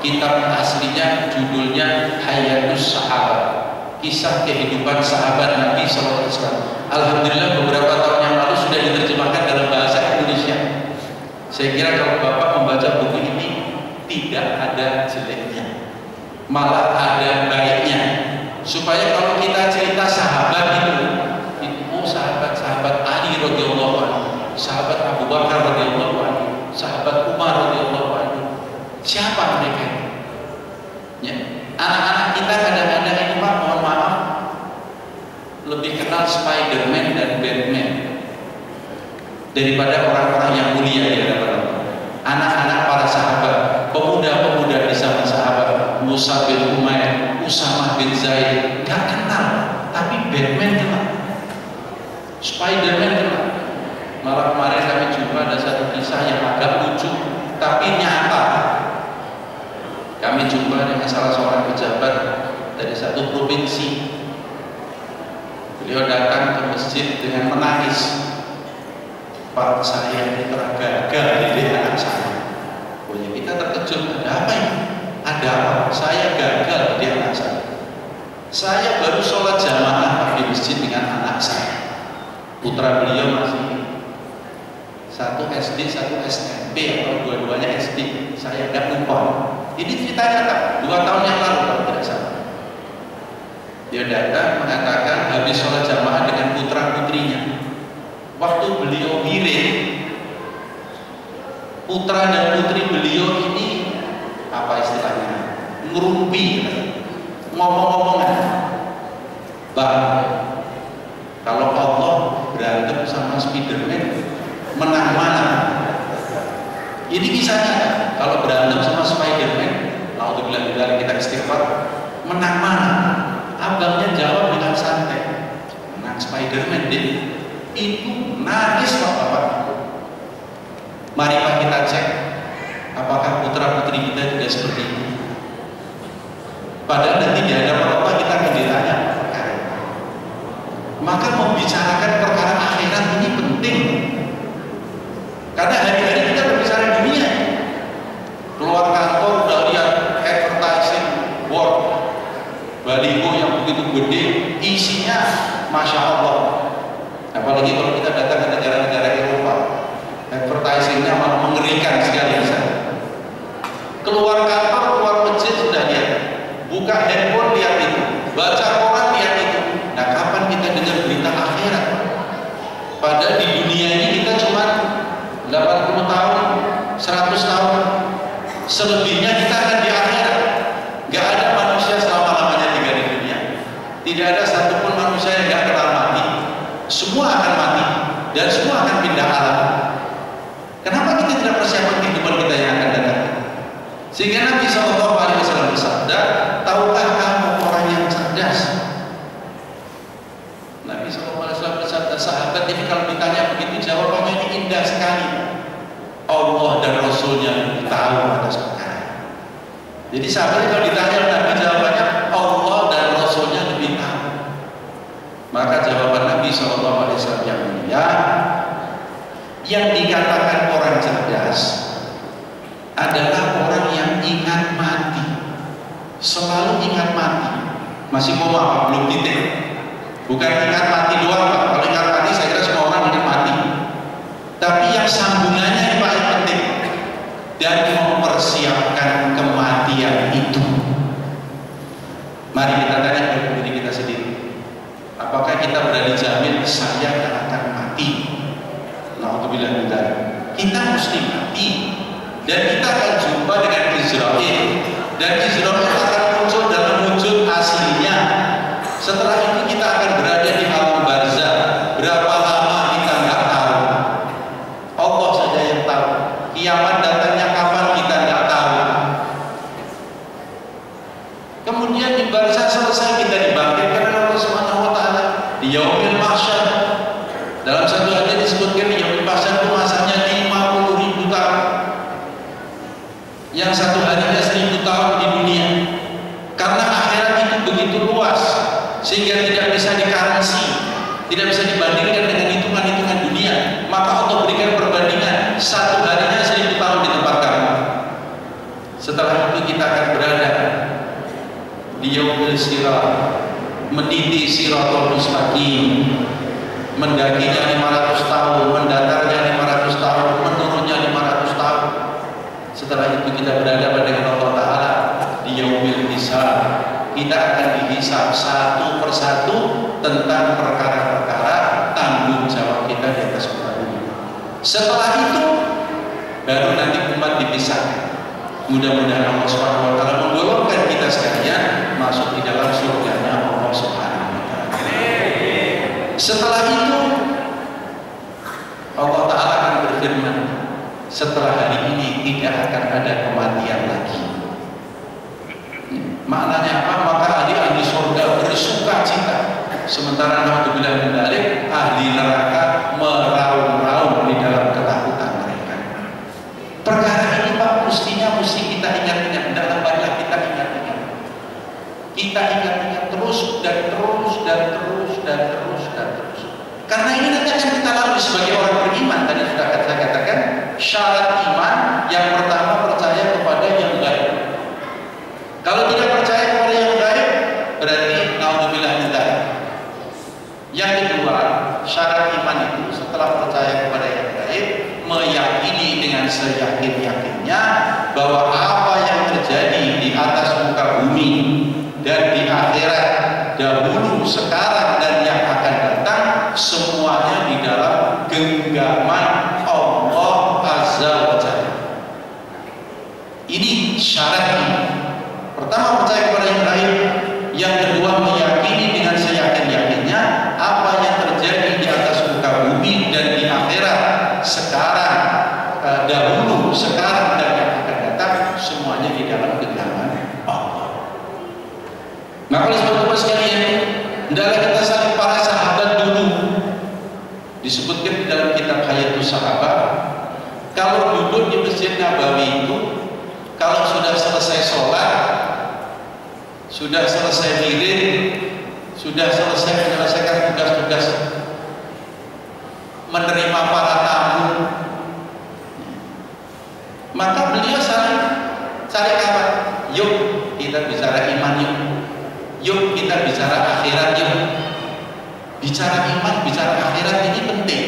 Kitab aslinya judulnya Hayatus Sahabat, kisah kehidupan sahabat Nabi SAW. Alhamdulillah beberapa tahun yang lalu sudah diterjemahkan dalam bahasa Indonesia. Saya kira kalau Bapak membaca buku ini tidak ada jeleknya, malah ada baiknya. Supaya kalau kita cerita sahabat itu oh sahabat Ali radhiyallahu anhu, sahabat Abu Bakar radhiyallahu anhu, sahabat Umar radhiyallahu anhu. Siapa mereka? Ya, anak-anak kita kadang-kadang ini Pak, mohon maaf, lebih kenal Spiderman dan Batman daripada orang-orang yang mulia di hadapan Allah. Anak-anak para sahabat, pemuda-pemuda di zaman sahabat, Musa bin Umair, Usamah bin Zaid, gak kenal, tapi Batman kenal, Spiderman kenal. Malah kemarin kami jumpa ada satu kisah yang agak lucu tapi nyata. Kami jumpa dengan salah seorang pejabat dari satu provinsi. Beliau datang ke masjid dengan menangis. Pak, saya ini telah gagal didik anak saya. Oh ya, kita terkejut. Ada apa ini? Ada apa? Saya gagal didik anak saya. Saya baru sholat jamaah di masjid dengan anak saya. Putra beliau masih satu SD, satu SMP, atau dua-duanya SD. Saya tidak lupa. Ini ceritanya tak 2 tahun yang lalu kalau tidak salah. Dia datang mengatakan habis sholat jamaah dengan putra putrinya. Waktu beliau wirid, putra dan putri beliau ini apa istilahnya? Ngerumpi, ngomong-ngomongan. Bang, kalau Allah berantem sama Spiderman, menang mana? Ini kisahnya. Kalau berantem sama Spiderman, naudzubillah dari kita istighfar, menang mana? Abangnya jawab dengan santai, menang Spiderman deh. Itu nangis Bapak. Mari Pak kita cek apakah putra putri kita juga seperti itu. Padahal nanti di hadapan Allah kita akan ditanya perkara. Maka membicarakan perkara akhirat ini penting. Karena hari-hari kita berbicara dunia. Keluar kantor udah lihat advertising board, baliho yang begitu gede, isinya Masya Allah. Apalagi kalau kita datang ke negara-negara Eropa, advertisingnya malah mengerikan sekali. Keluar kantor, keluar masjid sudah lihat, buka handphone lihat itu, baca koran lihat itu. Nah, kapan kita dengar berita akhirat? Padahal di dunia ini kita cuma 80 tahun, 100 tahun, selebihnya kita akan di akhirat. Gak ada manusia selama-lamanya tinggal di dunia. Tidak ada satupun manusia yang gak kenal mati. Semua akan mati dan semua akan pindah alam. Kenapa kita tidak persiapkan kehidupan kita yang akan datang? Sehingga Nabi SAW bersabda, tahukah kamu orang yang cerdas? Nabi SAW bersabda, sahabat ini kalau ditanya begitu jawabannya ini indah sekali. Allah dan Rasulnya tahu atas perkara. Jadi sahabat kalau ditanya Nabi jawabannya Allah dan Rasulnya lebih tahu. Maka jawaban Nabi SAW yang mulia, yang dikatakan orang cerdas adalah orang yang ingat mati, selalu ingat mati. Masih mau apa? Belum titik. Bukan ingat mati doang Pak. Kalau ingat mati saya kira semua orang ingat mati. Tapi yang sambungannya yang paling penting, dan mempersiapkan kematian itu. Mari kita tanya kepada diri kita sendiri. Apakah kita berani jamin saya akan mati? Naudzubillah min dzalik. Kita mesti mati dan kita akan jumpa dengan Israel, dan Israel akan muncul dalam wujud aslinya. Setelah itu kita akan berada di alam barzah. Berapa lama kita nggak tahu. Allah saja yang tahu. Kiamat datangnya kapan kita nggak tahu. Kemudian di barzah selesai kita dibangkitkan oleh Allah Subhanahu wa taala di yaumil mahsyar. Dalam satu hadis disebutkan di yaumil mahsyar itu masanya 50.000 tahun. Yang satu harinya 1.000 tahun di dunia. Karena akhirat itu begitu luas sehingga tidak bisa dikarensi, tidak bisa dibandingkan dengan hitungan-hitungan dunia. Maka Allah berikan perbandingan, satu harinya 1.000 tahun di tempat kamu. Setelah itu kita akan berada di yaumil sirat, meniti siratul mustaqim, mendakinya 500 tahun, mendatarnya 500 tahun, menurunnya 500 tahun. Setelah itu kita berada pada Allah Ta'ala di yaumil hisab. Kita akan dihisab satu persatu tentang perkara-perkara tanggung jawab kita di atas muka bumi. Setelah itu baru nanti umat dipisahkan. Mudah-mudahan Allah Subhanahu wa taala menggolongkan kita sekalian masuk di dalam surganya Allah Subhanahu wa taala. Setelah itu Allah Ta'ala akan berfirman, setelah hari ini tidak akan ada kematian lagi. Maknanya apa? Maka ahli surga bersuka cita, sementara naudzubillah min dzalik ahli neraka meraung-raung di dalam ketakutan mereka. Perkara ini Pak mesti kita ingat-ingat, dalam banyak kita ingat-ingat. Kita ingat-ingat terus dan terus dan terus dan terus dan terus. Karena ini nanti akan kita lalui sebagai orang beriman. Tadi sudah saya katakan syarat iman yang pertama percaya kepada yang gaib. Kalau tidak percaya kepada yang gaib, berarti naudzubillah min dzalik. Yang kedua, syarat iman itu setelah percaya kepada yang gaib, meyakini dengan seyakin-yakinnya bahwa apa yang terjadi di atas muka bumi dan di akhirat, dahulu, sekarang, dan yang akan datang, semuanya di dalam genggaman Allah Azza wa Jalla. Ini syarat iman. Pertama, percaya kepada yang gaib. Yang kedua, meyakini dengan seyakin-yakinnya apa yang terjadi di atas muka bumi dan di akhirat, sekarang, dahulu, sekarang, dan yang akan datang, semuanya di dalam genggaman Allah. Maka oleh sebab itu sekalian, hendaklah kita saling para sahabat dulu. Disebutkan di dalam kitab Hayatus Sahabat, kalau duduk di Masjid Nabawi itu, kalau sudah selesai sholat, sudah selesai wirid, sudah selesai menyelesaikan tugas-tugas menerima para tamu, maka beliau cari kabar, yuk kita bicara iman, yuk kita bicara akhirat, yuk. Bicara iman, bicara akhirat ini penting.